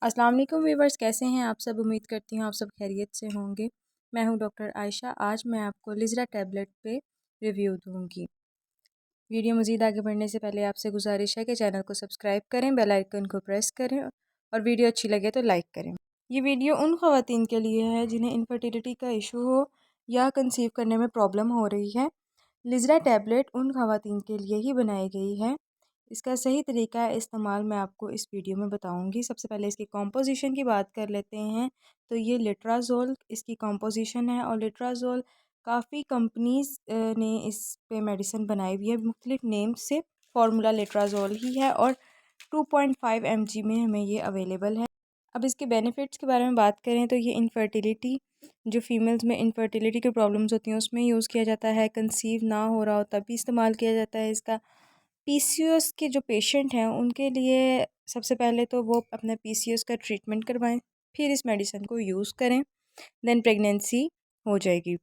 अस्सलाम वालेकुम व्यूवर्स, कैसे हैं आप सब। उम्मीद करती हूँ आप सब खैरियत से होंगे। मैं हूँ डॉक्टर आयशा। आज मैं आपको लिजरा टैबलेट पे रिव्यू दूँगी। वीडियो मज़ीद आगे बढ़ने से पहले आपसे गुजारिश है कि चैनल को सब्सक्राइब करें, बेल आइकन को प्रेस करें और वीडियो अच्छी लगे तो लाइक करें। ये वीडियो उन ख़वातीन के लिए है जिन्हें इनफर्टिलिटी का इशू हो या कंसीव करने में प्रॉब्लम हो रही है। लिजरा टैबलेट उन ख़वातीन के लिए ही बनाई गई है। इसका सही तरीका इस्तेमाल मैं आपको इस वीडियो में बताऊंगी। सबसे पहले इसकी कॉम्पोजिशन की बात कर लेते हैं। तो ये लेट्राजोल इसकी कॉम्पोजिशन है और लेट्राजोल काफ़ी कंपनीज़ ने इस पे मेडिसिन बनाई हुई है मुख्तलिफ नेम से। फार्मूला लेट्राजोल ही है और 2.5 mg में हमें ये अवेलेबल है। अब इसके बेनिफिट्स के बारे में बात करें तो ये इनफर्टिलिटी, जो फीमेल्स में इनफर्टिलिटी की प्रॉब्लम्स होती हैं उसमें यूज़ किया जाता है। कंसीव ना हो रहा हो तब भी इस्तेमाल किया जाता है इसका। पीसीओएस के जो पेशेंट हैं उनके लिए सबसे पहले तो वो अपना पीसीओएस का ट्रीटमेंट करवाएं, फिर इस मेडिसिन को यूज़ करें, देन प्रेगनेंसी हो जाएगी।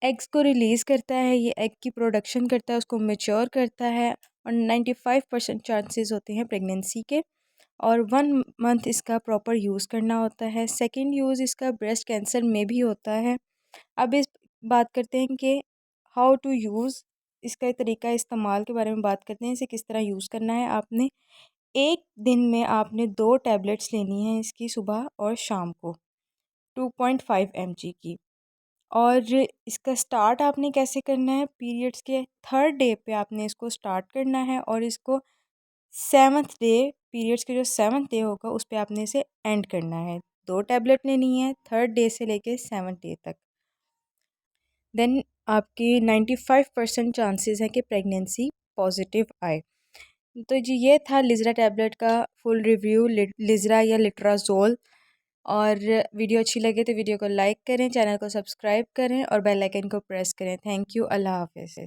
एग्स को रिलीज़ करता है, ये एग की प्रोडक्शन करता है, उसको मेच्योर करता है और 95% चांसेस होते हैं प्रेगनेंसी के। और 1 मंथ इसका प्रॉपर यूज़ करना होता है। सेकंड यूज़ इसका ब्रेस्ट कैंसर में भी होता है। अब इस बात करते हैं कि हाउ टू यूज़, इसका तरीका इस्तेमाल के बारे में बात करते हैं। इसे किस तरह यूज़ करना है। आपने एक दिन में आपने 2 टैबलेट्स लेनी है इसकी, सुबह और शाम को, 2.5 mg की। और इसका स्टार्ट आपने कैसे करना है, पीरियड्स के 3rd डे पे आपने इसको स्टार्ट करना है और इसको 7th डे, पीरियड्स के जो 7th डे होगा उस पे आपने इसे एंड करना है। 2 टैबलेट लेनी है 3rd डे से लेके 7th डे तक। देन आपकी 95% चांसेस हैं कि प्रेगनेंसी पॉजिटिव आए। तो जी ये था लिजरा टैबलेट का फुल रिव्यू, लिजरा या लिट्राजोल। और वीडियो अच्छी लगे तो वीडियो को लाइक करें, चैनल को सब्सक्राइब करें और बेल आइकन को प्रेस करें। Thank you. अल्लाह हाफ़िज़।